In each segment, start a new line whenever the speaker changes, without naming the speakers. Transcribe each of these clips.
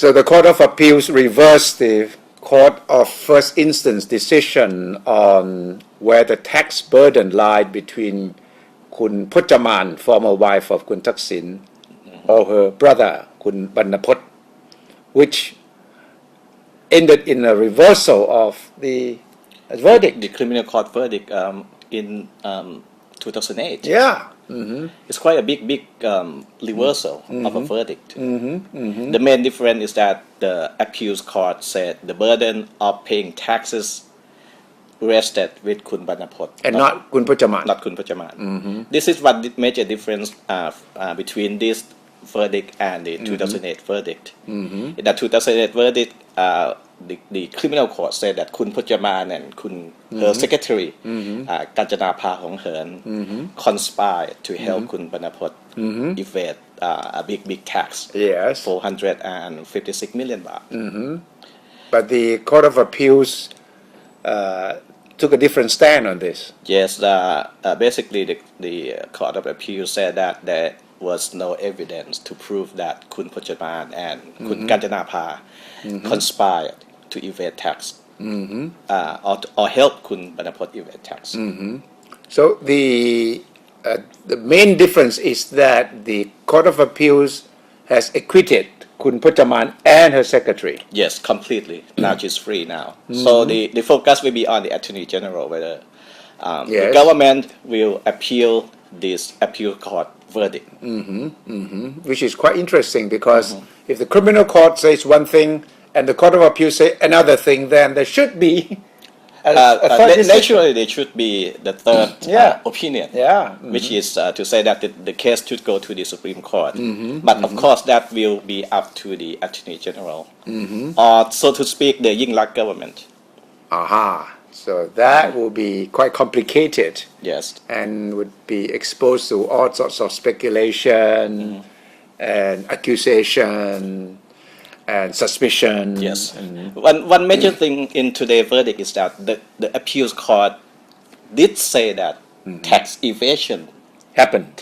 So the Court of Appeals reversed the Court of First Instance decision on where the tax burden lied between Kun Puchaman, former wife of Kun Thaksin, or her brother, Kun Bannapot, which ended in a reversal of the verdict.
The criminal court verdict in 2008.
Yeah.
It's quite a big reversal of a verdict. The main difference is that the appeals court said the burden of paying taxes rested with Kun Bannapot
And not Kun Puchaman.
Not Kun Puchaman. This is what the major difference between this verdict and the 2008 verdict. In the 2008 verdict, the criminal court said that Kun Puchaman and her secretary, Kanjanapha Honghearn, conspired to help Kun Bannapot evade a big tax,
Yes.
456 million baht.
But the Court of Appeals took a different stand on this.
Yes, basically the Court of Appeal said that there was no evidence to prove that Kun Puchaman and Kun Kanjanapha conspired to evade tax or help Kun Bannapot evade tax.
So the main difference is that the Court of Appeals has acquitted Kun Puchaman and her secretary.
Yes, completely. Now she's free now. So the focus will be on the Attorney General, whether the
Yes.
government will appeal this appeal court verdict.
Which is quite interesting because if the criminal court says one thing and the Court of Appeal say another thing, then there should be a third decision.
Naturally, there should be the third opinion, which is to say that the case should go to the Supreme Court. But of course, that will be up to the Attorney General, or so to speak, the Yingluck government.
So that will be quite complicated.
Yes.
And would be exposed to all sorts of speculation and accusation and suspicion.
Yes. One major thing in today's verdict is that the appeals court did say that tax evasion
happened.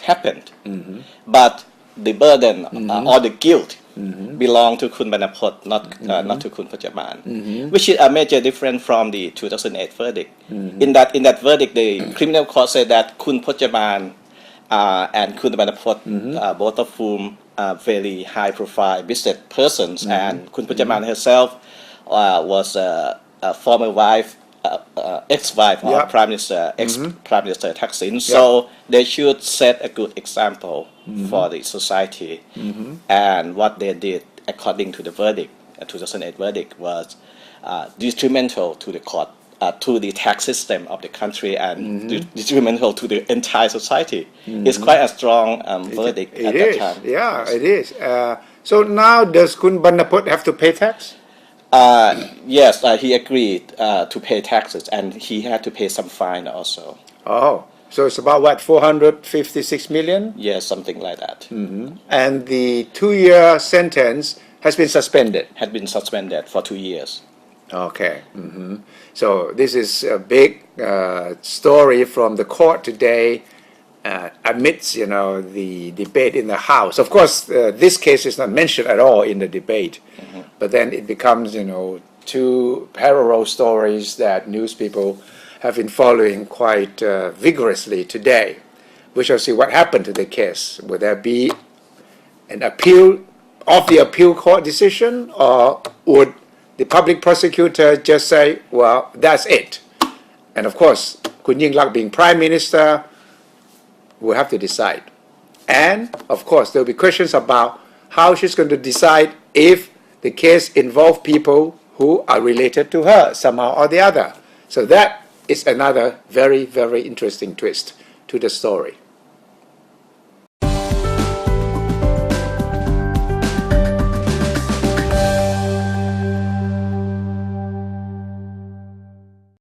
But the burden or the guilt belong to Kun Bannapot, not to Kun Puchaman, which is a major difference from the 2008 verdict. In that verdict, the criminal court said that Kun Puchaman and Kun Bannapot, both of whom are very high-profile business persons, and Kun Puchaman herself was a former wife, ex-wife of Prime Minister, ex-Prime Minister Thaksin. So they should set a good example for the society. And what they did, according to the verdict, 2008 verdict, was detrimental to the court, to the tax system of the country, and detrimental to the entire society. It's quite a strong verdict at that time.
Yeah, it is. So now does Kun Bannapot have to pay tax?
Yes, he agreed to pay taxes, and he had to pay some fine also.
Oh, so it's about what, 456 million?
Yes, something like that.
And the 2-year sentence has been suspended?
Had been suspended for 2 years.
Okay. So this is a big story from the court today amidst, the debate in the House. Of course, this case is not mentioned at all in the debate, but then it becomes, two parallel stories that news people have been following quite vigorously today. We shall see what happened to the case. Would there be an appeal of the appeal court decision, or would the public prosecutor just say, well, that's it? And of course, Kun Yingluck being Prime Minister will have to decide. And of course, there will be questions about how she's going to decide if the case involves people who are related to her somehow or the other. So that is another very, very interesting twist to the story.